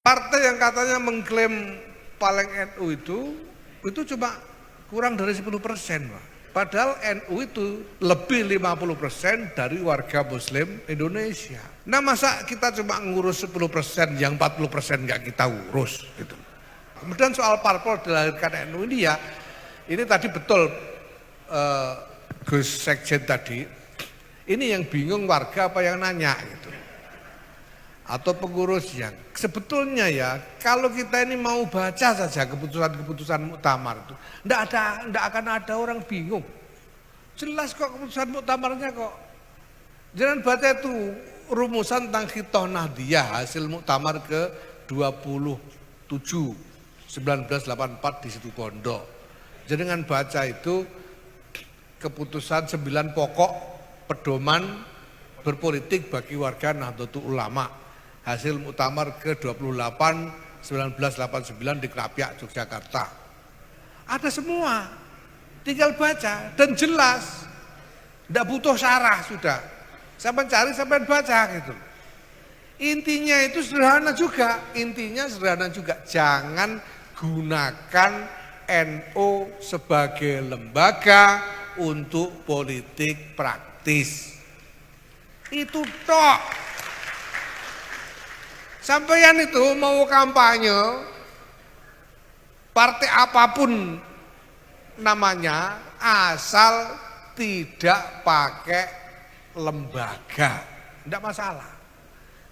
Partai yang katanya mengklaim paling NU itu cuma kurang dari 10%, Pak. Padahal NU itu lebih 50% dari warga Muslim Indonesia. Nah, masa kita cuma ngurus 10%, yang 40% nggak kita urus gitu. Kemudian soal parpol dilahirkan NU ini ya, ini tadi betul Gus Sekjen tadi, ini yang bingung warga apa yang nanya gitu. Atau pengurus yang sebetulnya ya, kalau kita ini mau baca saja keputusan-keputusan muktamar itu, enggak akan ada orang bingung. Jelas kok keputusan muktamarnya kok. Jangan baca itu rumusan tentang Khitoh Nahdiyah hasil muktamar ke 27 1984 di situ Pondok. Jangan baca itu keputusan 9 pokok pedoman berpolitik bagi warga Nahdlatul Ulama hasil muktamar ke-28 1989 di Krapyak, Yogyakarta. Ada semua, tinggal baca dan jelas, tidak butuh syarah sudah. Sampai cari, sampai baca gitu. Intinya itu sederhana juga, jangan gunakan NU sebagai lembaga untuk politik praktis. Itu tok. Sampeyan itu mau kampanye partai apapun namanya asal tidak pakai lembaga, tidak masalah.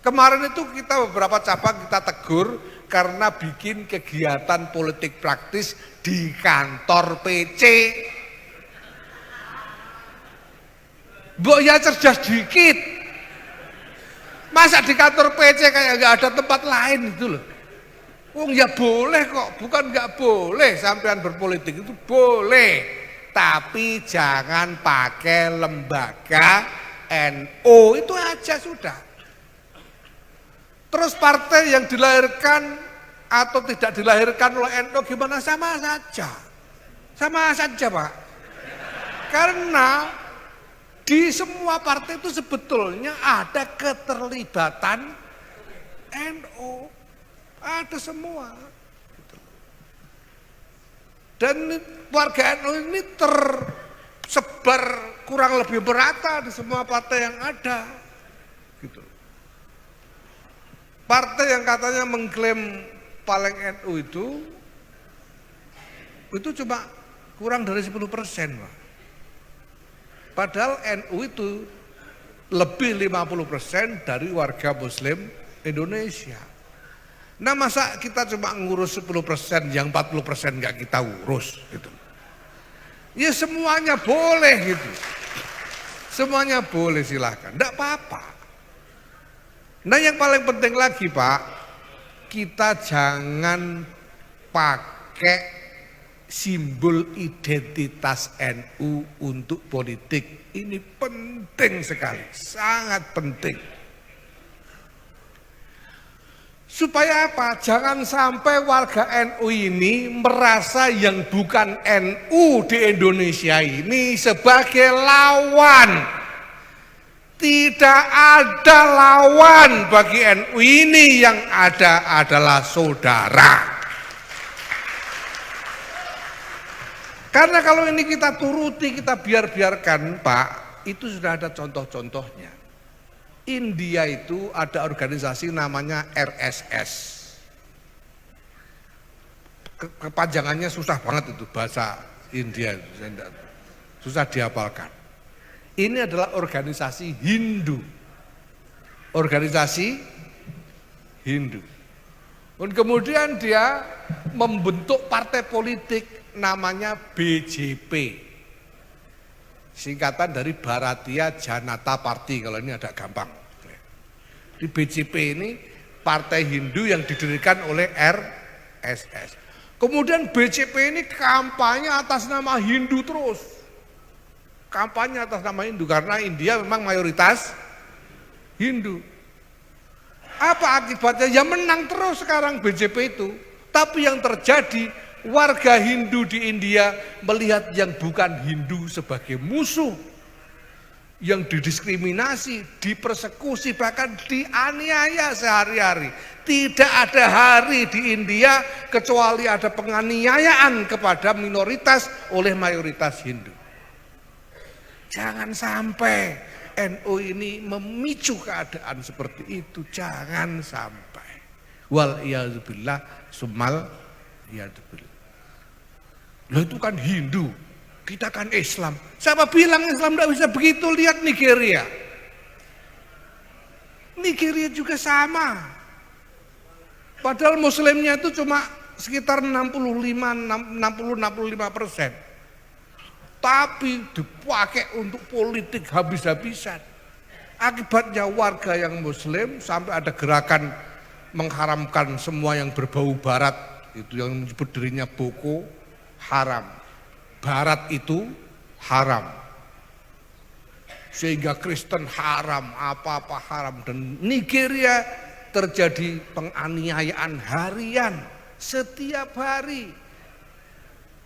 Kemarin itu kita beberapa cabang kita tegur karena bikin kegiatan politik praktis di kantor PC. Mbok ya cerdas dikit. Masa di kantor PC kayak nggak ada tempat lain gitu loh. Wong ya boleh kok, bukan nggak boleh sampean berpolitik itu boleh, tapi jangan pakai lembaga NU, itu aja sudah. Terus partai yang dilahirkan atau tidak dilahirkan oleh NU gimana, sama saja Pak. Karena di semua partai itu sebetulnya ada keterlibatan NU, ada semua. Dan warga NU ini tersebar kurang lebih merata di semua partai yang ada. Gitu. Partai yang katanya mengklaim paling NU itu cuma kurang dari 10%, Pak. Padahal NU itu lebih 50% dari warga Muslim Indonesia. Nah, masa kita cuma ngurus 10%, yang 40% nggak kita urus gitu. Ya semuanya boleh gitu. Semuanya boleh, silahkan, enggak apa-apa. Nah, yang paling penting lagi Pak, kita jangan pakai simbol identitas NU untuk politik. Ini penting sekali, sangat penting. Supaya apa? Jangan sampai warga NU ini merasa yang bukan NU di Indonesia ini sebagai lawan. Tidak ada lawan bagi NU ini, yang ada adalah saudara. Karena kalau ini kita turuti, kita biarkan Pak, itu sudah ada contoh-contohnya. India itu ada organisasi namanya RSS. Kepanjangannya susah banget itu, bahasa India, susah dihafalkan. Ini adalah organisasi Hindu. Organisasi Hindu. Dan kemudian dia membentuk partai politik namanya BJP, singkatan dari Bharatiya Janata Party, kalau ini agak gampang. Di BJP ini partai Hindu yang didirikan oleh RSS. Kemudian BJP ini kampanye atas nama Hindu terus, kampanye atas nama Hindu karena India memang mayoritas Hindu. Apa akibatnya? Ya menang terus sekarang BJP itu. Tapi yang terjadi, warga Hindu di India melihat yang bukan Hindu sebagai musuh. yang didiskriminasi, dipersekusi, bahkan dianiaya sehari-hari. Tidak ada hari di India kecuali ada penganiayaan kepada minoritas oleh mayoritas Hindu. Jangan sampai NU ini memicu keadaan seperti itu, jangan sampai. Wal iyadzubillah summal iyadzubillah. Loh itu kan Hindu, kita kan Islam. Siapa bilang Islam tidak bisa begitu? Lihat Nigeria. Nigeria juga sama. Padahal muslimnya itu cuma sekitar 65%. Tapi dipakai untuk politik habis-habisan. Akibatnya warga yang muslim sampai ada gerakan mengharamkan semua yang berbau barat. Itu yang menyebut dirinya Boko Haram. Barat itu haram. Sehingga Kristen haram, apa-apa haram. Dan Nigeria terjadi penganiayaan harian setiap hari.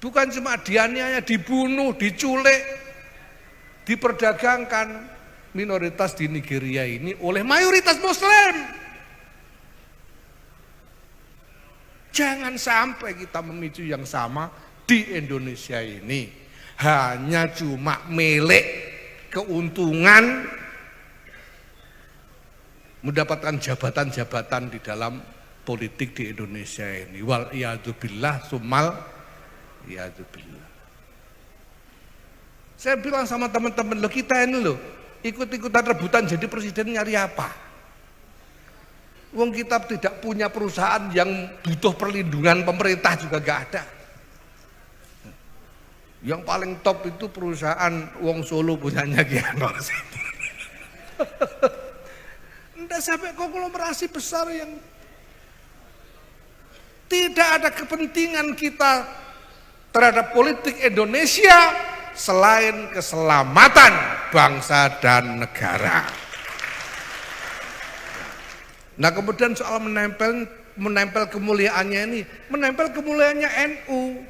Bukan cuma dianiaya, dibunuh, diculik, diperdagangkan minoritas di Nigeria ini oleh mayoritas muslim. Jangan sampai kita memicu yang sama di Indonesia ini. Hanya cuma milik keuntungan, mendapatkan jabatan-jabatan di dalam politik di Indonesia ini. Wal iyadzubillah summal iyadzubillah. Saya bilang sama teman-teman, lo kita ini lo ikut-ikutan rebutan jadi presiden nyari apa? Wong kita tidak punya perusahaan yang butuh perlindungan pemerintah juga gak ada. Yang paling top itu perusahaan Wong Solo punyanya Ki Anwar. Tidak sampai konglomerasi besar yang tidak ada kepentingan kita terhadap politik Indonesia selain keselamatan bangsa dan negara. Nah kemudian soal menempel kemuliaannya ini, menempel kemuliaannya NU,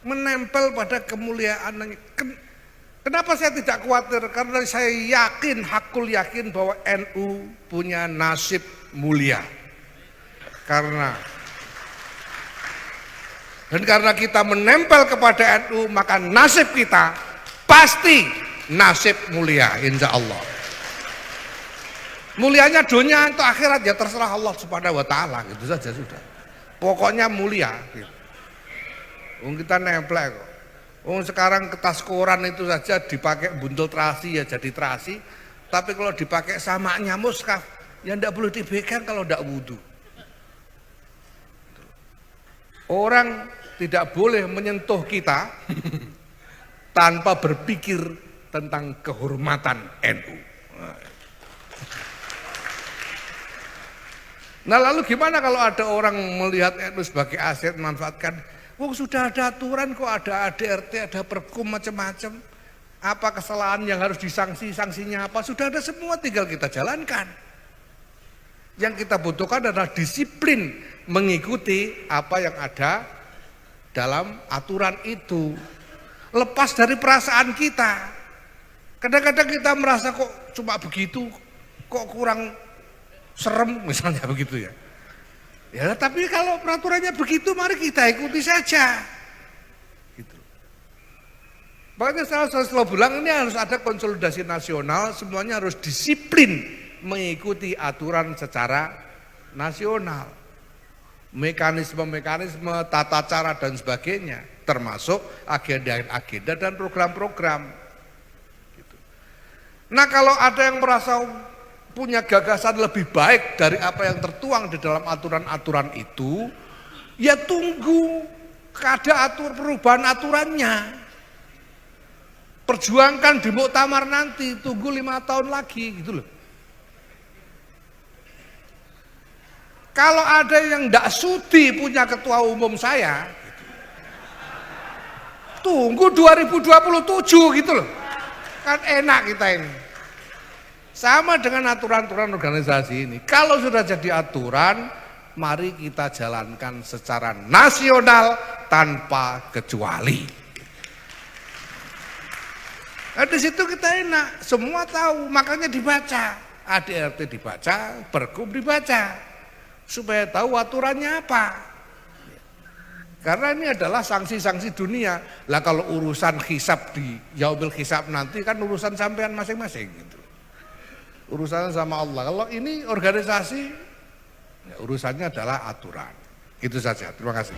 menempel pada kemuliaan. Kenapa saya tidak khawatir? Karena saya yakin, hakul yakin bahwa NU punya nasib mulia. Karena kita menempel kepada NU, maka nasib kita pasti nasib mulia, insya Allah. Mulianya dunia atau akhirat ya terserah Allah Subhanahu wa taala, gitu saja sudah. Pokoknya mulia. Gitu. Kita nempel kok. Sekarang kertas koran itu saja dipakai buntel terasi ya jadi terasi, tapi kalau dipakai samaknya muskaf ya tidak boleh dipegang kalau tidak wudu. Orang tidak boleh menyentuh kita tanpa berpikir tentang kehormatan NU. Nah lalu gimana kalau ada orang melihat NU sebagai aset memanfaatkan? Sudah ada aturan kok, ada ADRT, ada perkum macam-macam. Apa kesalahan yang harus disanksi, sanksinya apa? Sudah ada semua, tinggal kita jalankan. Yang kita butuhkan adalah disiplin mengikuti apa yang ada dalam aturan itu. Lepas dari perasaan kita. Kadang-kadang kita merasa kok cuma begitu, kok kurang serem misalnya begitu ya. Ya, tapi kalau peraturannya begitu, mari kita ikuti saja. Gitu. Makanya saya selalu bilang ini harus ada konsolidasi nasional, semuanya harus disiplin mengikuti aturan secara nasional. Mekanisme-mekanisme, tata cara dan sebagainya, termasuk agenda-agenda dan program-program. Gitu. Nah kalau ada yang merasa punya gagasan lebih baik dari apa yang tertuang di dalam aturan-aturan itu, ya tunggu ada perubahan aturannya. Perjuangkan di muktamar nanti, tunggu 5 tahun lagi gitu loh. Kalau ada yang tidak sudi punya ketua umum saya, tunggu 2027 gitu loh. Kan enak kita ini. Sama dengan aturan-aturan organisasi ini. Kalau sudah jadi aturan, mari kita jalankan secara nasional tanpa kecuali. Nah, di situ kita enak, semua tahu, makanya dibaca. ADRT dibaca, Pergub dibaca, supaya tahu aturannya apa. Karena ini adalah sanksi-sanksi dunia. Lah kalau urusan hisab di yaumil hisab nanti kan urusan sampean masing-masing gitu. Urusan sama Allah. Kalau ini organisasi, ya urusannya adalah aturan. Itu saja. Terima kasih.